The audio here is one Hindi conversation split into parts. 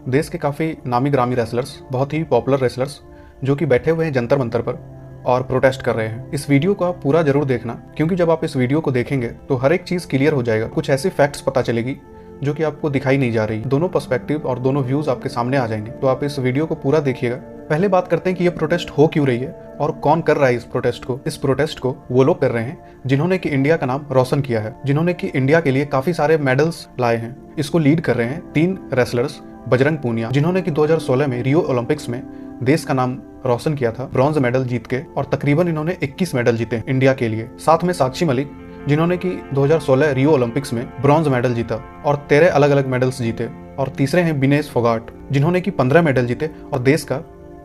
देश के काफ़ी नामी ग्रामी रेसलर्स, बहुत ही पॉपुलर रेसलर्स जो कि बैठे हुए हैं जंतर मंतर पर और प्रोटेस्ट कर रहे हैं। इस वीडियो को आप पूरा जरूर देखना, क्योंकि जब आप इस वीडियो को देखेंगे तो हर एक चीज़ क्लियर हो जाएगा। कुछ ऐसी फैक्ट्स पता चलेगी जो कि आपको दिखाई नहीं जा रही। दोनों पर्सपेक्टिव और दोनों व्यूज़ आपके सामने आ जाएंगे, तो आप इस वीडियो को पूरा देखिएगा। पहले बात करते हैं कि ये प्रोटेस्ट हो क्यों रही है और कौन कर रहा है इस प्रोटेस्ट को। इस प्रोटेस्ट को वो लोग कर रहे हैं जिन्होंने कि इंडिया का नाम रोशन किया है, जिन्होंने कि इंडिया के लिए काफ़ी सारे मेडल्स लाए हैं। इसको लीड कर रहे हैं 3 रेसलर्स, बजरंग पूनिया, जिन्होंने कि 2016 में रियो ओलंपिक्स में देश का नाम रोशन किया था ब्रॉन्ज मेडल जीत के, और तकरीबन इन्होंने 21 मेडल जीते इंडिया के लिए। साथ में साक्षी मलिक, जिन्होंने कि 2016 रियो ओलंपिक्स में ब्रॉन्ज मेडल जीता और 13 अलग अलग मेडल्स जीते। और तीसरे हैं विनेश फोगाट, जिन्होंने कि 15 मेडल जीते और देश का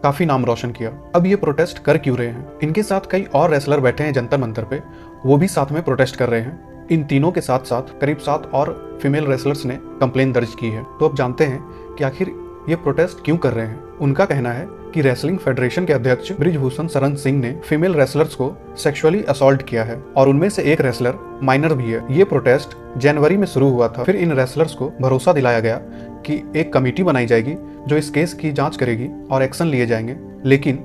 काफी नाम रोशन किया। अब ये प्रोटेस्ट कर क्यों रहे हैं? इनके साथ कई और रेसलर बैठे हैं जंतर मंतर पे, वो भी साथ में प्रोटेस्ट कर रहे हैं। इन तीनों के साथ साथ करीब 7 और फीमेल रेसलर्स ने कंप्लेन दर्ज की है। तो अब जानते हैं कि आखिर ये प्रोटेस्ट क्यों कर रहे हैं। उनका कहना है कि रेसलिंग फेडरेशन के अध्यक्ष ब्रिजभूषण शरण सिंह ने फीमेल रेसलर्स को सेक्सुअली असॉल्ट किया है और उनमें से एक रेसलर माइनर भी है। ये प्रोटेस्ट जनवरी में शुरू हुआ था। फिर इन रेसलर्स को भरोसा दिलाया गया कि एक कमेटी बनाई जाएगी जो इस केस की जांच करेगी और एक्शन लिए जाएंगे, लेकिन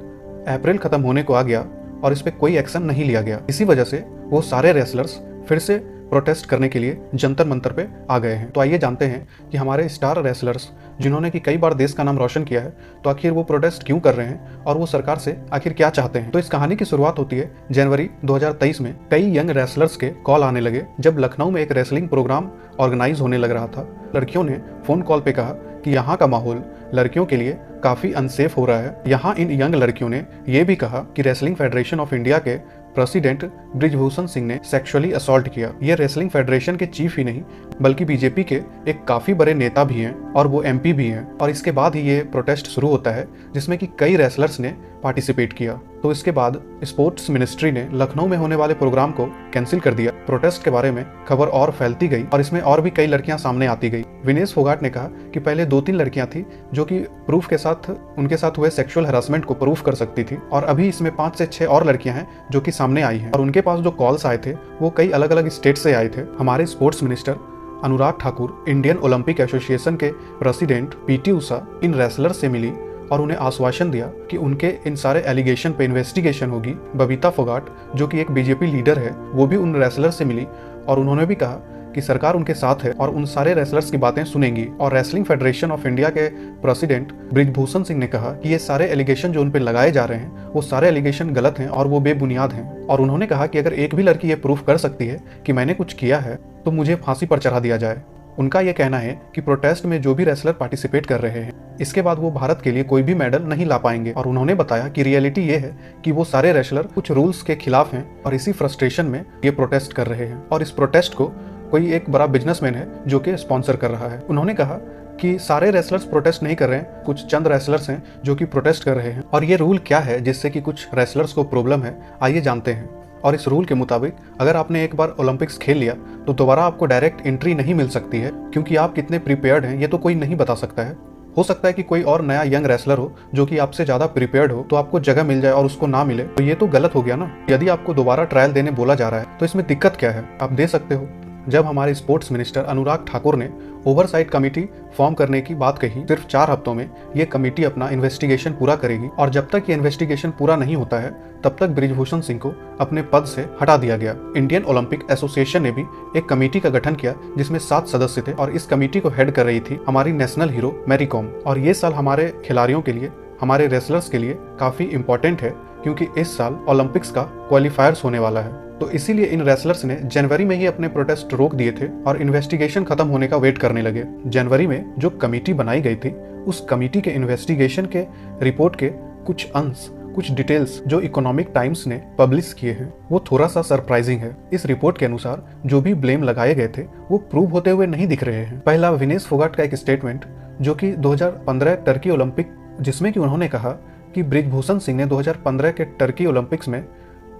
अप्रैल खत्म होने को आ गया और इस पे कोई एक्शन नहीं लिया गया। इसी वजह से वो सारे रेसलर्स फिर से प्रोटेस्ट करने के लिए जंतर मंतर पे आ गए हैं। तो आइए जानते हैं कि हमारे स्टार रेसलर्स, जिन्होंने कि कई बार देश का नाम रोशन किया है, तो आखिर वो प्रोटेस्ट क्यों कर रहे हैं और वो सरकार से आखिर क्या चाहते हैं। तो इस कहानी की शुरुआत होती है जनवरी 2023 में। कई यंग रेसलर्स के कॉल आने लगे जब लखनऊ में एक रेसलिंग प्रोग्राम ऑर्गेनाइज होने लग रहा था। लड़कियों ने फोन कॉल पे कहा कि यहाँ का माहौल लड़कियों के लिए काफी अनसेफ हो रहा है। यहाँ इन यंग लड़कियों ने यह भी कहा कि रेसलिंग फेडरेशन ऑफ इंडिया के प्रेसिडेंट ब्रिजभूषण सिंह ने सेक्सुअली असॉल्ट किया। ये रेसलिंग फेडरेशन के चीफ ही नहीं बल्कि बीजेपी के एक काफी बड़े नेता भी हैं और वो एमपी भी हैं। और इसके बाद ही ये प्रोटेस्ट शुरू होता है जिसमें कि कई रेसलर्स ने पार्टिसिपेट किया। तो इसके बाद स्पोर्ट्स मिनिस्ट्री ने लखनऊ में होने वाले प्रोग्राम को कैंसिल कर दिया। प्रोटेस्ट के बारे में खबर और फैलती गई और इसमें और भी कई लड़कियां सामने आती गई। विनेश फोगाट ने कहा कि पहले 2-3 लड़कियां थी जो कि प्रूफ के साथ उनके साथ हुए सेक्सुअल हैरेसमेंट को प्रूफ कर सकती थी, और अभी इसमें 5 से 6 और लड़कियां हैं जो कि सामने आई हैं। और उनके पास जो कॉल्स आए थे वो कई अलग अलग स्टेट से आए थे। हमारे sports minister Anurag Thakur, Indian Olympic association के प्रेसिडेंट पीटी उषा इन रेसलर्स से मिली और उन्हें आश्वासन दिया कि उनके इन सारे एलिगेशन पे इन्वेस्टिगेशन होगी। बबीता फोगाट, जो कि एक बीजेपी लीडर है, वो भी उन रेसलर से मिली और उन्होंने भी कहा कि सरकार उनके साथ है और उन सारे रेसलर्स की बातें सुनेंगी। और रेसलिंग फेडरेशन ऑफ इंडिया के प्रेसिडेंट ब्रिजभूषण सिंह ने कहा कि ये सारे एलिगेशन जो उन पे लगाए जा रहे हैं वो सारे एलिगेशन गलत हैं और वो बेबुनियाद हैं। और उन्होंने कहा कि अगर एक भी लड़की ये प्रूफ कर सकती है कि मैंने कुछ किया है तो मुझे फांसी पर चढ़ा दिया जाए। उनका यह कहना है कि प्रोटेस्ट में जो भी रेसलर पार्टिसिपेट कर रहे हैं इसके बाद वो भारत के लिए कोई भी मेडल नहीं ला पाएंगे। और उन्होंने बताया कि रियलिटी ये है कि वो सारे रेसलर कुछ रूल्स के खिलाफ हैं और इसी फ्रस्ट्रेशन में ये प्रोटेस्ट कर रहे हैं। और इस प्रोटेस्ट को कोई एक बड़ा बिजनेसमैन है जो कि स्पॉन्सर कर रहा है। उन्होंने कहा कि सारे रेसलर्स प्रोटेस्ट नहीं कर रहे हैं, कुछ चंद रेसलर्स हैं जो कि प्रोटेस्ट कर रहे हैं। और ये रूल क्या है जिससे कि कुछ रेसलर्स को प्रॉब्लम है, आइए जानते हैं। और इस रूल के मुताबिक अगर आपने एक बार ओलंपिक्स खेल लिया तो दोबारा आपको डायरेक्ट एंट्री नहीं मिल सकती है, क्योंकि आप कितने प्रिपेयर्ड हैं ये तो कोई नहीं बता सकता है। हो सकता है कि कोई और नया यंग रेसलर हो जो कि आपसे ज़्यादा प्रिपेयर्ड हो तो आपको जगह मिल जाए और उसको ना मिले, तो ये तो गलत हो गया ना। यदि आपको दोबारा ट्रायल देने बोला जा रहा है तो इसमें दिक्कत क्या है, आप दे सकते हो। जब हमारे स्पोर्ट्स मिनिस्टर अनुराग ठाकुर ने ओवरसाइट कमेटी फॉर्म करने की बात कही, सिर्फ 4 हफ्तों में ये कमेटी अपना इन्वेस्टिगेशन पूरा करेगी और जब तक ये इन्वेस्टिगेशन पूरा नहीं होता है तब तक ब्रिजभूषण सिंह को अपने पद से हटा दिया गया। इंडियन ओलंपिक एसोसिएशन ने भी एक कमेटी का गठन किया जिसमें 7 सदस्य थे और इस कमेटी को हेड कर रही थी हमारी नेशनल हीरो मैरी कॉम। और ये साल हमारे खिलाड़ियों के लिए, हमारे रेसलर्स के लिए काफी इंपॉर्टेंट है, क्योंकि इस साल ओलंपिक्स का क्वालिफायर्स होने वाला है। तो इसीलिए इन रेसलर्स ने जनवरी में ही अपने प्रोटेस्ट रोक दिए थे और इन्वेस्टिगेशन खत्म होने का वेट करने लगे। जनवरी में जो कमेटी बनाई गई थी उस कमेटी के इन्वेस्टिगेशन के रिपोर्ट के कुछ अंश, कुछ डिटेल्स जो इकोनॉमिक टाइम्स ने पब्लिश किए हैं वो थोड़ा सा सरप्राइजिंग है। इस रिपोर्ट के अनुसार जो भी ब्लेम लगाए गए थे वो प्रूव होते हुए नहीं दिख रहे हैं। पहला, विनेश फोगाट का एक स्टेटमेंट जो कि 2015 टर्की ओलंपिक, जिसमें कि उन्होंने कहा कि ब्रिजभूषण सिंह ने 2015 के टर्की ओलंपिक्स में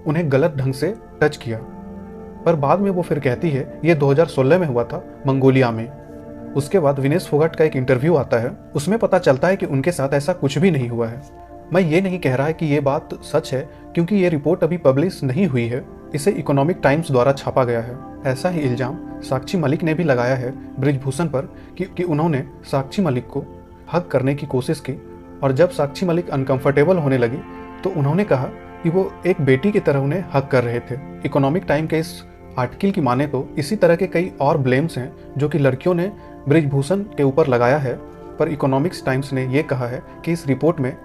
उन्हें गलत ढंग से टच किया, पर बाद में वो फिर कहती है ये 2016 में हुआ था मंगोलिया में। उसके बाद विनेश फोगाट का एक इंटरव्यू आता है, उसमें पता चलता है कि उनके साथ ऐसा कुछ भी नहीं हुआ है। मैं ये नहीं कह रहा है कि ये बात सच है, क्योंकि ये रिपोर्ट अभी पब्लिश नहीं हुई है, इसे इकोनॉमिक टाइम्स द्वारा छापा गया है। ऐसा ही इल्जाम साक्षी मलिक ने भी लगाया है ब्रिजभूषण पर कि उन्होंने साक्षी मलिक को हक करने की कोशिश की और जब साक्षी मलिक अनकंफर्टेबल होने लगी तो उन्होंने कहा कि वो एक बेटी की तरह उन्हें हक कर रहे थे। इकोनॉमिक टाइम के इस आर्टिकल की माने तो इसी तरह के कई और ब्लेम्स हैं जो कि लड़कियों ने बृजभूषण के ऊपर लगाया है, पर इकोनॉमिक्स टाइम्स ने यह कहा है कि इस रिपोर्ट में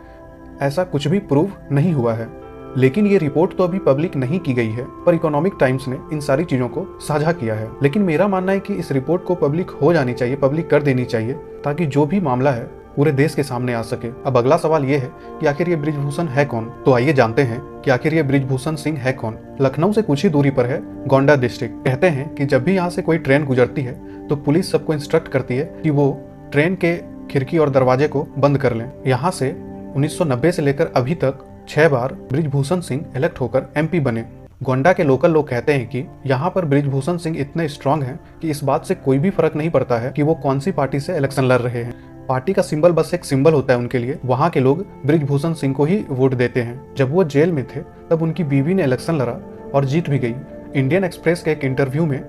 ऐसा कुछ भी प्रूव नहीं हुआ है। लेकिन ये रिपोर्ट तो अभी पब्लिक नहीं की गई है, पर इकोनॉमिक टाइम्स ने इन सारी चीज़ों को साझा किया है। लेकिन मेरा मानना है कि इस रिपोर्ट को पब्लिक हो जानी चाहिए, पब्लिक कर देनी चाहिए, ताकि जो भी मामला है पूरे देश के सामने आ सके। अब अगला सवाल ये है कि आखिर ये बृजभूषण है कौन। तो आइए जानते हैं कि आखिर ये बृजभूषण सिंह है कौन। लखनऊ से कुछ ही दूरी पर है गोंडा डिस्ट्रिक्ट। कहते हैं कि जब भी यहाँ से कोई ट्रेन गुजरती है तो पुलिस सबको इंस्ट्रक्ट करती है कि वो ट्रेन के खिड़की और दरवाजे को बंद कर लें। यहाँ से 1990 से लेकर अभी तक 6 बार बृजभूषण सिंह इलेक्ट होकर MP बने। गोंडा के लोकल लोग कहते हैं कि यहाँ पर बृजभूषण सिंह इतने स्ट्रांग हैं कि इस बात से कोई भी फर्क नहीं पड़ता है कि वो कौन सी पार्टी से इलेक्शन लड़ रहे हैं। पार्टी का सिंबल बस एक सिंबल होता है उनके लिए। वहाँ के लोग बृजभूषण सिंह को ही वोट देते हैं। जब वो जेल में थे तब उनकी बीवी ने इलेक्शन लड़ा और जीत भी गई। इंडियन एक्सप्रेस के एक इंटरव्यू में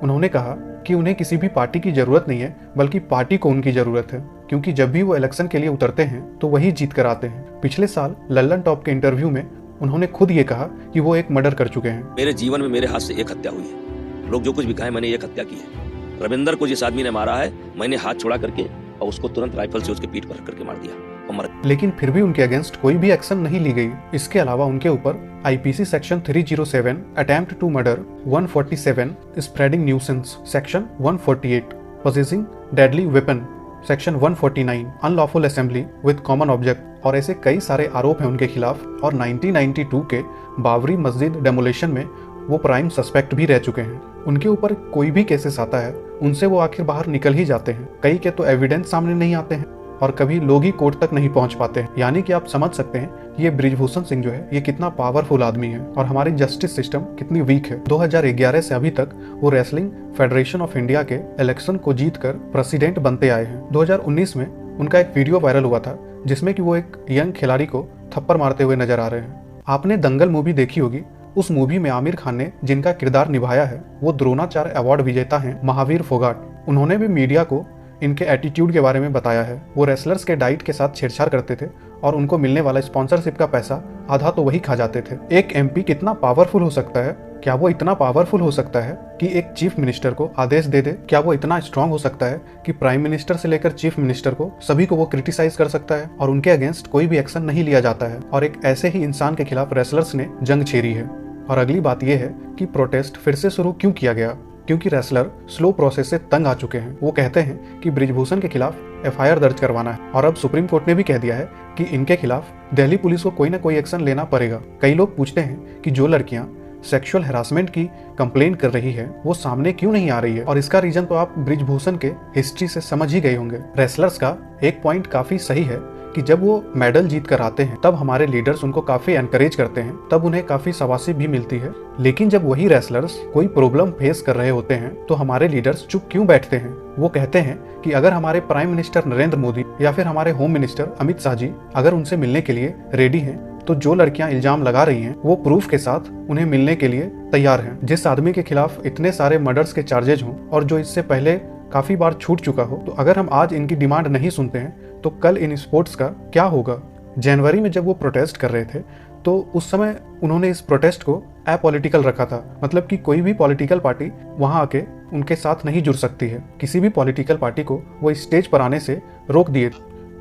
उन्होंने कहा कि उन्हें किसी भी पार्टी की जरूरत नहीं है, बल्कि पार्टी को उनकी जरूरत है, क्योंकि जब भी वो इलेक्शन के लिए उतरते हैं तो वही जीत कर आते हैं। पिछले साल लल्लन टॉप के इंटरव्यू में उन्होंने खुद ये कहा कि वो एक मर्डर कर चुके हैं। मेरे जीवन में मेरे हाथ से एक हत्या हुई है। लोग जो कुछ भी कहे, मैंने एक हत्या की है। रविंदर को जिस आदमी ने मारा है, मैंने हाथ छोड़ा करके और उसको तुरंत राइफल से उसके पीठ पर रख करके मार दिया और मर। लेकिन फिर भी उनके अगेंस्ट कोई भी एक्शन नहीं ली गई। इसके अलावा उनके ऊपर IPC section 307 attempt to murder, 147 spreading nuisance, section 148 possessing deadly weapon, section 149 unlawful assembly with common object और ऐसे कई सारे आरोप हैं उनके खिलाफ। और 1992 के बाबरी मस्जिद डेमोलेशन में वो प्राइम सस्पेक्ट भी रह चुके हैं। उनके ऊपर कोई भी केसेस आता है उनसे वो आखिर बाहर निकल ही जाते हैं। कई के तो एविडेंस सामने नहीं आते हैं और कभी लोग ही कोर्ट तक नहीं पहुंच पाते हैं। यानी कि आप समझ सकते हैं ये बृजभूषण सिंह जो है ये कितना पावरफुल आदमी है और हमारी जस्टिस सिस्टम कितनी वीक है। 2011 से अभी तक वो रेसलिंग फेडरेशन ऑफ इंडिया के इलेक्शन को जीतकर प्रेसिडेंट बनते आए हैं। 2019 में उनका एक वीडियो वायरल हुआ था जिसमें कि वो एक यंग खिलाड़ी को थप्पड़ मारते हुए नजर आ रहे हैं। आपने दंगल मूवी देखी होगी। उस मूवी में आमिर खान ने जिनका किरदार निभाया है वो द्रोणाचार्य अवार्ड विजेता हैं महावीर फोगाट। उन्होंने भी मीडिया को इनके एटीट्यूड के बारे में बताया है। वो रेसलर्स के डाइट के साथ छेड़छाड़ करते थे और उनको मिलने वाला स्पॉन्सरशिप का पैसा आधा तो वही खा जाते थे। एक MP कितना पावरफुल हो सकता है? क्या वो इतना पावरफुल हो सकता है कि एक चीफ मिनिस्टर को आदेश दे दे? क्या वो इतना स्ट्रांग हो सकता है कि प्राइम मिनिस्टर से लेकर चीफ मिनिस्टर को सभी को वो क्रिटिसाइज कर सकता है और उनके अगेंस्ट कोई भी एक्शन नहीं लिया जाता है? और एक ऐसे ही इंसान के खिलाफ रेसलर्स ने जंग छेड़ी है। और अगली बात यह है कि प्रोटेस्ट फिर से शुरू क्यों किया गया? क्योंकि रेसलर स्लो प्रोसेस से तंग आ चुके हैं। वो कहते हैं कि बृजभूषण के खिलाफ FIR दर्ज करवाना है और अब सुप्रीम कोर्ट ने भी कह दिया है कि इनके खिलाफ दिल्ली पुलिस को कोई ना कोई एक्शन लेना पड़ेगा। कई लोग पूछते हैं कि जो लड़कियां सेक्सुअल हैरासमेंट की कंप्लेन कर रही है वो सामने क्यों नहीं आ रही है, और इसका रीजन तो आप बृजभूषण के हिस्ट्री से समझ ही गए होंगे। रेसलर्स का एक पॉइंट काफी सही है कि जब वो मेडल जीत कर आते हैं तब हमारे लीडर्स उनको काफी एनकरेज करते हैं, तब उन्हें काफी शाबाशी भी मिलती है। लेकिन जब वही रेसलर्स कोई प्रॉब्लम फेस कर रहे होते हैं तो हमारे लीडर्स चुप क्यों बैठते हैं? वो कहते हैं कि अगर हमारे प्राइम मिनिस्टर नरेंद्र मोदी या फिर हमारे होम मिनिस्टर अमित शाह जी अगर उनसे मिलने के लिए रेडी हैं तो जो लड़कियां इल्जाम लगा रही हैं वो प्रूफ के साथ उन्हें मिलने के लिए तैयार हैं। जिस आदमी के खिलाफ इतने सारे मर्डर्स के चार्जेज हों और जो इससे पहले काफी बार छूट चुका हो, तो अगर हम आज इनकी डिमांड नहीं सुनते हैं तो कल इन स्पोर्ट्स का क्या होगा? जनवरी में जब वो प्रोटेस्ट कर रहे थे तो उस समय उन्होंने इस प्रोटेस्ट को अपॉलिटिकल रखा था, मतलब कि कोई भी पॉलिटिकल पार्टी वहां आके उनके साथ नहीं जुड़ सकती है। किसी भी पॉलिटिकल पार्टी को वो स्टेज पर आने से रोक दिए,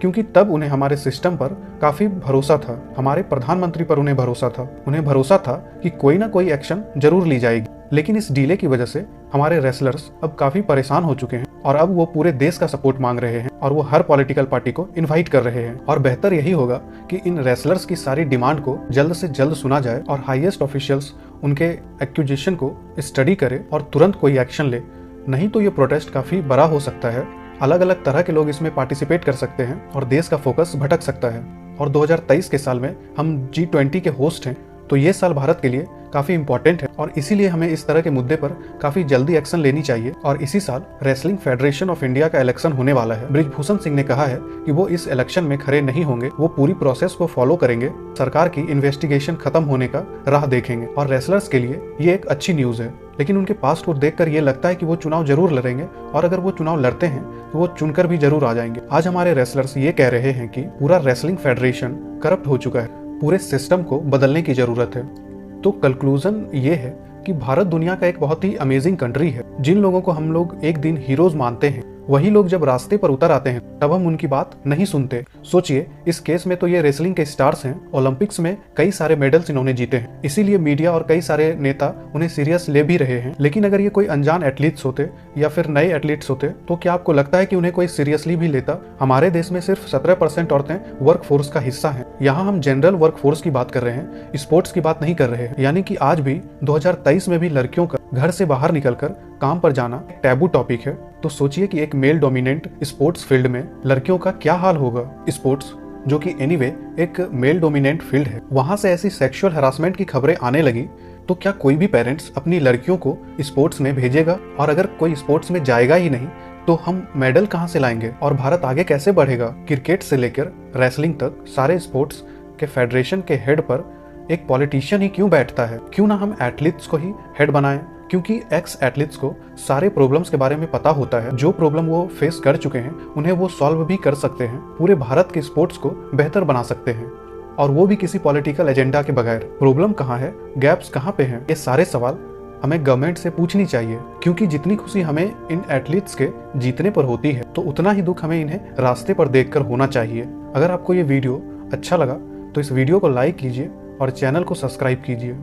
क्योंकि तब उन्हें हमारे सिस्टम पर काफी भरोसा था, हमारे प्रधानमंत्री पर उन्हें भरोसा था। उन्हें भरोसा था कि कोई ना कोई एक्शन जरूर ली जाएगी। लेकिन इस डीले की वजह से हमारे रेसलर्स अब काफी परेशान हो चुके हैं और अब वो पूरे देश का सपोर्ट मांग रहे हैं और वो हर पॉलिटिकल पार्टी को इनवाइट कर रहे हैं। और बेहतर यही होगा कि इन रेसलर्स की सारी डिमांड को जल्द से जल्द सुना जाए और हाईएस्ट ऑफिशियल्स उनके एक्यूजेशन को स्टडी करे और तुरंत कोई एक्शन ले। नहीं तो ये प्रोटेस्ट काफी बड़ा हो सकता है, अलग अलग तरह के लोग इसमें पार्टिसिपेट कर सकते हैं और देश का फोकस भटक सकता है। और 2023 के साल में हम G20 के होस्ट हैं, तो ये साल भारत के लिए काफी इंपॉर्टेंट है और इसीलिए हमें इस तरह के मुद्दे पर काफी जल्दी एक्शन लेनी चाहिए। और इसी साल रेसलिंग फेडरेशन ऑफ इंडिया का इलेक्शन होने वाला है। बृजभूषण सिंह ने कहा है कि वो इस इलेक्शन में खड़े नहीं होंगे, वो पूरी प्रोसेस को फॉलो करेंगे, सरकार की इन्वेस्टिगेशन खत्म होने का राह देखेंगे। और रेसलर्स के लिए ये एक अच्छी न्यूज है, लेकिन उनके पास्ट को देखकर ये लगता है कि वो चुनाव जरूर लड़ेंगे और अगर वो चुनाव लड़ते हैं तो वो चुनकर भी जरूर आ जाएंगे। आज हमारे रेसलर्स ये कह रहे हैं कि पूरा रेसलिंग फेडरेशन करप्ट हो चुका है, पूरे सिस्टम को बदलने की जरूरत है। तो कंक्लूजन ये है कि भारत दुनिया का एक बहुत ही अमेजिंग कंट्री है। जिन लोगों को हम लोग एक दिन हीरोज मानते हैं, वही लोग जब रास्ते पर उतर आते हैं तब हम उनकी बात नहीं सुनते। सोचिए, इस केस में तो ये रेसलिंग के स्टार्स हैं, ओलंपिक्स में कई सारे मेडल्स इन्होंने जीते हैं, इसीलिए मीडिया और कई सारे नेता उन्हें सीरियस ले भी रहे हैं। लेकिन अगर ये कोई अनजान एथलीट्स होते या फिर नए एथलीट्स होते तो क्या आपको लगता है कि उन्हें कोई सीरियसली भी लेता? हमारे देश में सिर्फ 17% औरतें वर्क फोर्स का हिस्सा हैं। यहाँ हम जनरल वर्क फोर्स की बात कर रहे हैं, स्पोर्ट्स की बात नहीं कर रहे हैं। यानी कि आज भी 2023 में भी लड़कियों का घर से बाहर निकलकर काम पर जाना टैबू टॉपिक है। तो सोचिए कि एक मेल डोमिनेंट स्पोर्ट्स फील्ड में लड़कियों का क्या हाल होगा। स्पोर्ट्स जो कि एनीवे एक मेल डोमिनेंट फील्ड है, वहां से ऐसी सेक्सुअल हरासमेंट की खबरें आने लगी तो क्या कोई भी पेरेंट्स अपनी लड़कियों को स्पोर्ट्स में भेजेगा? और अगर कोई स्पोर्ट्स में जाएगा ही नहीं तो हम मेडल कहां से लाएंगे और भारत आगे कैसे बढ़ेगा? क्रिकेट से लेकर रेसलिंग तक सारे स्पोर्ट्स के फेडरेशन के हेड पर एक पॉलिटिशियन ही क्यों बैठता है? क्यों ना हम एथलीट्स को ही हेड बनाएं? क्योंकि एक्स एथलीट्स को सारे प्रॉब्लम्स के बारे में पता होता है। जो प्रॉब्लम वो फेस कर चुके हैं उन्हें वो सॉल्व भी कर सकते हैं, पूरे भारत के स्पोर्ट्स को बेहतर बना सकते हैं, और वो भी किसी पॉलिटिकल एजेंडा के बगैर। प्रॉब्लम कहाँ है, गैप्स कहाँ पे हैं, ये सारे सवाल हमें गवर्नमेंट से पूछनी चाहिए। क्योंकि जितनी खुशी हमें इन एथलीट्स के जीतने पर होती है तो उतना ही दुख हमें इन्हें रास्ते पर देखकर होना चाहिए। अगर आपको ये वीडियो अच्छा लगा तो इस वीडियो को लाइक कीजिए और चैनल को सब्सक्राइब कीजिए।